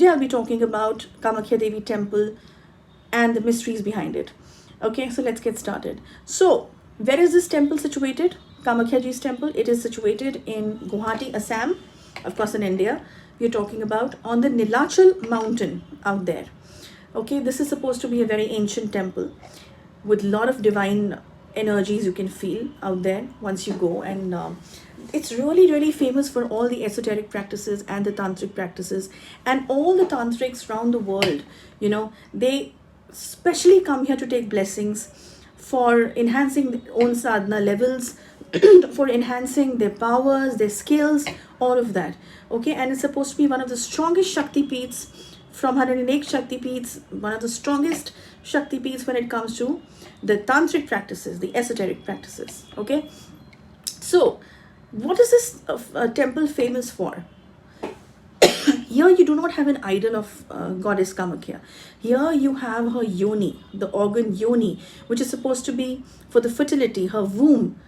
I'll be talking about Kamakhya Devi Temple and the mysteries behind it. Okay, so let's get started. So, where is this temple situated? Kamakhyaji's temple. It is situated in Guwahati, Assam, of course in India. We're talking about on the Nilachal mountain out there. Okay, this is supposed to be a very ancient temple with a lot of divine energies you can feel out there once you go, and it's really famous for all the esoteric practices and the tantric practices, and all the tantrics around the world, you know, they especially come here to take blessings for enhancing their own sadhana levels, for enhancing their powers, their skills, all of that. Okay, and it's supposed to be one of the strongest Shakti Peeths from 108 Shakti Peeths, one of the strongest Shakti Peeths when it comes to the tantric practices, the esoteric practices. Okay, so what is this temple famous for? Here you do not have an idol of goddess Kamakhya. Here you have her yoni, the organ yoni, which is supposed to be for the fertility, her womb.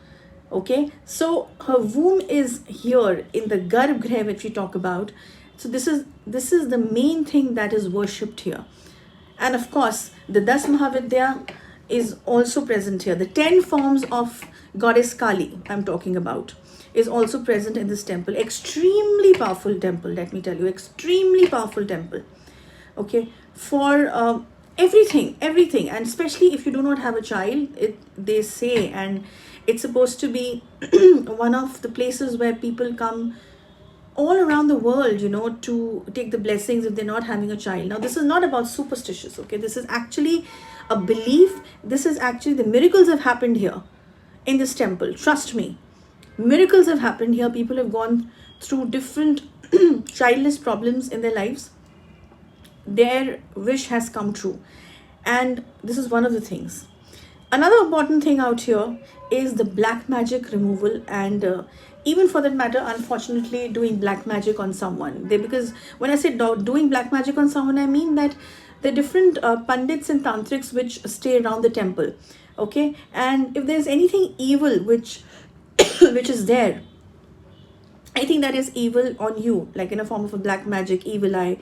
Okay, so her womb is here in the Garbhagriha which we talk about. So this is the main thing that is worshipped here. And of course, the Das Mahavidya is also present here. The 10 forms of goddess Kali I'm talking about is also present in this temple. Extremely powerful temple, let me tell you. Extremely powerful temple. Okay, for everything, and especially if you do not have a child, they say, and it's supposed to be one of the places where people come all around the world, you know, to take the blessings if they're not having a child. Now, this is not about superstitious, okay? This is actually a belief. This is actually, the miracles have happened here in this temple. Trust me. Miracles have happened here. People have gone through different childless problems in their lives. Their wish has come true. And this is one of the things. Another important thing out here is the black magic removal, and even for that matter, unfortunately, doing black magic on someone. Because when I say doing black magic on someone, I mean that the different pandits and tantrics which stay around the temple. Okay, and if there's anything evil which is there, I think that is evil on you, like in a form of a black magic, evil eye,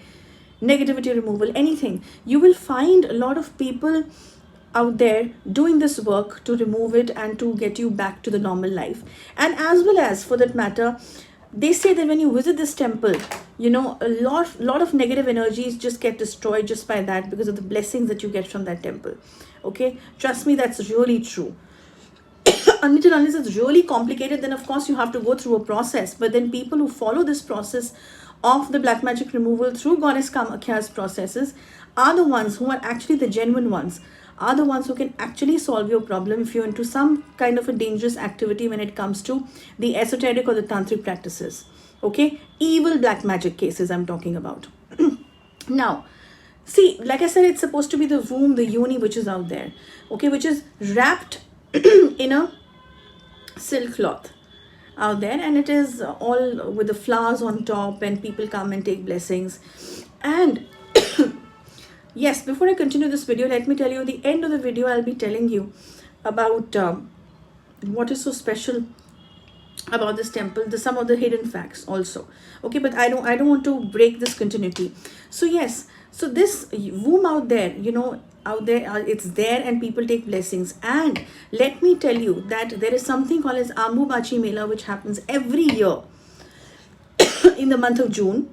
negativity removal, anything. You will find a lot of people out there doing this work to remove it and to get you back to the normal life. And as well as, for that matter, they say that when you visit this temple, you know, a lot of negative energies just get destroyed just by that, because of the blessings that you get from that temple. Okay, trust me, that's really true. Unless it's really complicated, then of course you have to go through a process. But then people who follow this process of the black magic removal through goddess Kamakhya's processes are the ones who are actually the genuine ones, are the ones who can actually solve your problem if you're into some kind of a dangerous activity when it comes to the esoteric or the tantric practices. Okay, evil black magic cases I'm talking about. Now, see, like I said, it's supposed to be the womb, the yoni, which is out there. Okay, which is wrapped in a silk cloth out there, and it is all with the flowers on top, and people come and take blessings. And yes, before I continue this video, let me tell you, at the end of the video, I'll be telling you about what is so special about this temple, some of the hidden facts also. Okay, but I don't want to break this continuity. So yes, so this womb out there, you know, out there, it's there, and people take blessings. And let me tell you that there is something called as Ambubachi Mela, which happens every year in the month of June,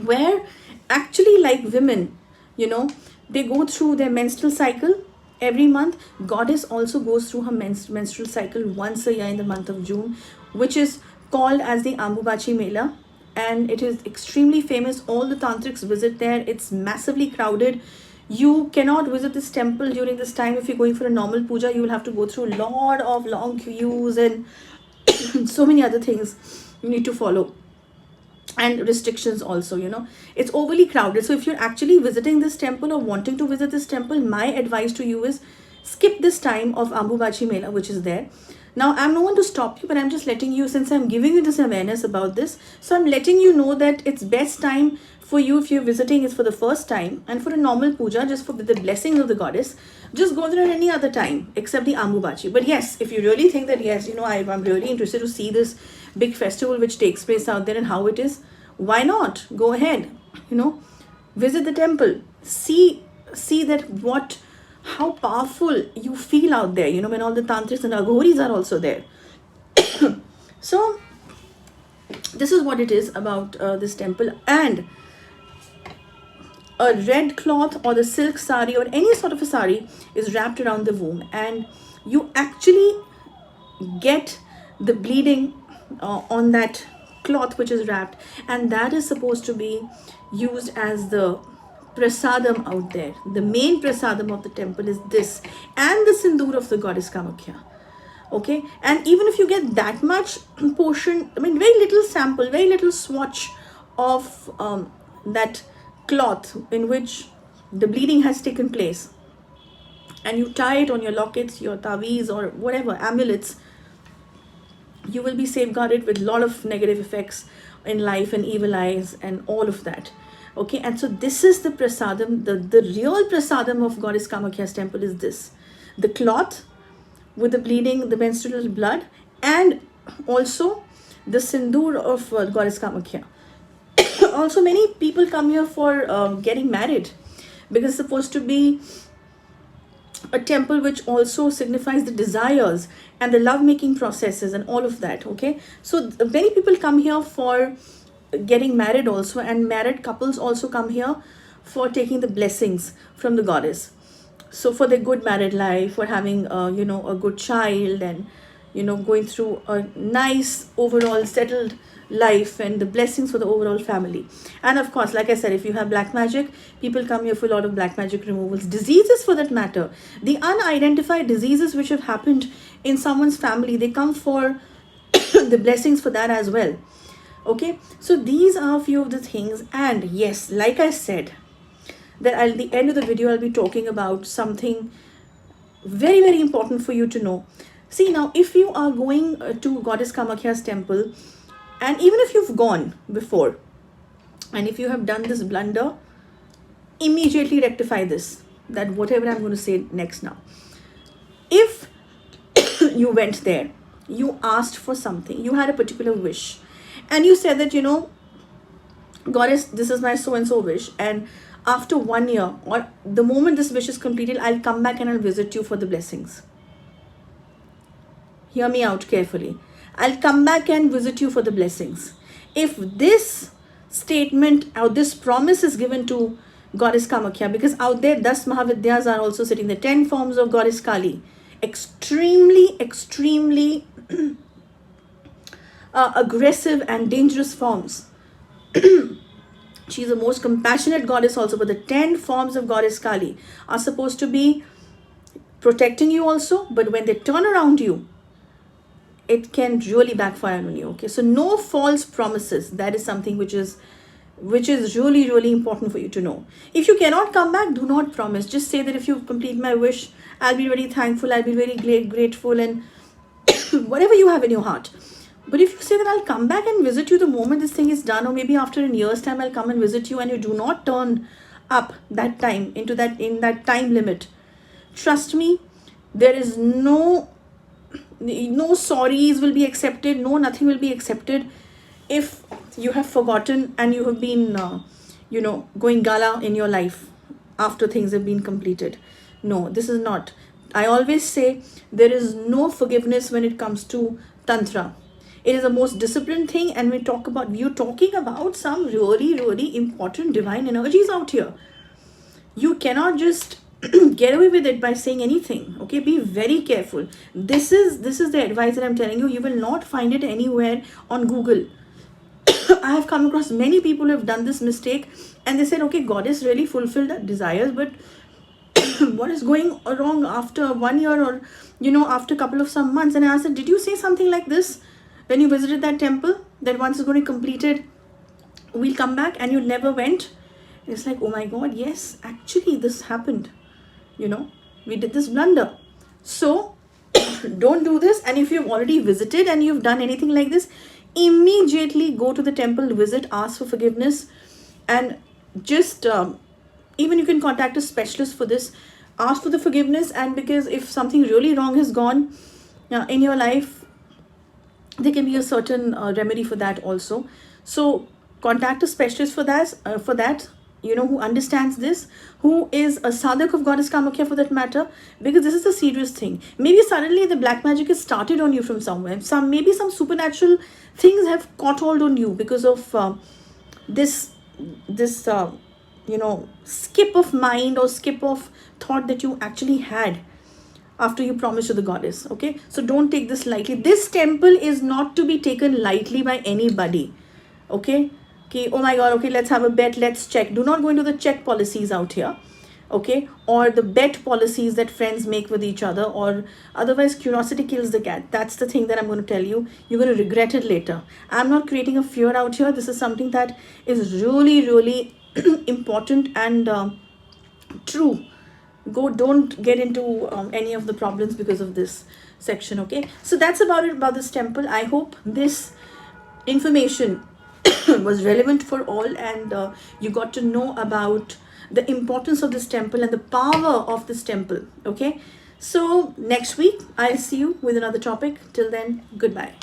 where actually, like women, you know, they go through their menstrual cycle every month. Goddess also goes through her menstrual cycle once a year in the month of June, which is called as the Ambubachi Mela, and it is extremely famous. All the tantrics visit there. It's massively crowded. You cannot visit this temple during this time. If you're going for a normal puja, you will have to go through a lot of long queues and so many other things you need to follow, and restrictions also, you know. It's overly crowded. So if you're actually visiting this temple or wanting to visit this temple, my advice to you is skip this time of Ambubachi Mela, which is there. Now, I'm no one to stop you, but I'm just letting you, since I'm giving you this awareness about this, so I'm letting you know that it's best time for you, if you're visiting, is for the first time, and for a normal puja, just for the blessings of the goddess, just go there at any other time except the Ambubachi. But yes, if you really think that, yes, you know, I'm really interested to see this big festival which takes place out there and how it is, why not? Go ahead. you know, visit the temple, see that how powerful you feel out there, you know, when all the tantras and aghoris are also there. So this is what it is about this temple. And a red cloth or the silk sari or any sort of a sari is wrapped around the womb, and you actually get the bleeding on that cloth which is wrapped, and that is supposed to be used as the prasadam out there. The main prasadam of the temple is this, and the sindoor of the goddess Kamakhya. Okay, and even if you get that much portion, I mean, very little sample, very little swatch of that cloth in which the bleeding has taken place, and you tie it on your lockets, your taweez, or whatever amulets, you will be safeguarded with a lot of negative effects in life and evil eyes and all of that. Okay, and so this is the prasadam, the real prasadam of goddess Kamakhya's temple is this, the cloth with the bleeding, the menstrual blood, and also the sindoor of goddess Kamakhya. Also, many people come here for getting married, because it's supposed to be a temple which also signifies the desires and the love-making processes and all of that. Okay, so many people come here for getting married also, and married couples also come here for taking the blessings from the goddess. So for their good married life, for having you know, a good child, and you know, going through a nice overall settled life, and the blessings for the overall family. And of course, like I said, if you have black magic, people come here for a lot of black magic removals, diseases for that matter, the unidentified diseases which have happened in someone's family, they come for the blessings for that as well. Okay, so these are a few of the things. And yes, like I said, that at the end of the video I'll be talking about something very, very important for you to know. See, now if you are going to goddess Kamakhya's temple, and even if you've gone before, and if you have done this blunder, immediately rectify this, that whatever I'm going to say next now. If you went there, you asked for something, you had a particular wish, and you said that, you know, goddess, this is my so and so wish, and after 1 year, or the moment this wish is completed, I'll come back and I'll visit you for the blessings. Hear me out carefully. I'll come back and visit you for the blessings. If this statement or this promise is given to goddess Kamakhya, because out there 10 Mahavidyas are also sitting, the 10 forms of goddess Kali, extremely aggressive and dangerous forms. She's the most compassionate goddess also, but the 10 forms of goddess Kali are supposed to be protecting you also, but when they turn around you, it can really backfire on you. Okay, so no false promises. That is something which is really, really important for you to know. If you cannot come back, do not promise. Just say that if you complete my wish, I'll be very thankful, I'll be very grateful, and whatever you have in your heart. But if you say that I'll come back and visit you the moment this thing is done, or maybe after a year's time I'll come and visit you, and you do not turn up that time in that time limit, trust me, there is no sorries will be accepted, nothing will be accepted. If you have forgotten and you have been you know, going gala in your life after things have been completed, no, this is not. I always say there is no forgiveness when it comes to tantra. It is the most disciplined thing, and we're talking about some really, really important divine energies out here. You cannot just get away with it by saying anything. Okay, be very careful. This is the advice that I'm telling you. You will not find it anywhere on Google. I have come across many people who have done this mistake, and they said, okay, goddess really fulfilled our desires, but what is going wrong after 1 year, or you know, after a couple of some months? And I asked, did you say something like this when you visited that temple, that once it's going to be completed, we'll come back, and you never went? It's like, oh my god, yes, actually this happened. You know, we did this blunder. So don't do this. And if you've already visited and you've done anything like this, immediately go to the temple, visit, ask for forgiveness, and just even you can contact a specialist for this, ask for the forgiveness. And because if something really wrong has gone in your life, there can be a certain remedy for that also. So contact a specialist for that, you know, who understands this, who is a sadhak of goddess Kamakhya for that matter, because this is a serious thing. Maybe suddenly the black magic is started on you from somewhere. Maybe some supernatural things have caught hold on you because of this you know, skip of mind or skip of thought that you actually had after you promised to the goddess. Okay, so don't take this lightly. This temple is not to be taken lightly by anybody. Okay, oh my god, okay, let's have a bet, let's check. Do not go into the check policies out here, okay, or the bet policies that friends make with each other, or otherwise curiosity kills the cat. That's the thing that I'm going to tell you. You're going to regret it later. I'm not creating a fear out here. This is something that is really important and true. Don't get into any of the problems because of this section. Okay, so that's about it about this temple. I hope this information was relevant for all, and you got to know about the importance of this temple and the power of this temple. Okay, so next week I'll see you with another topic. Till then, goodbye.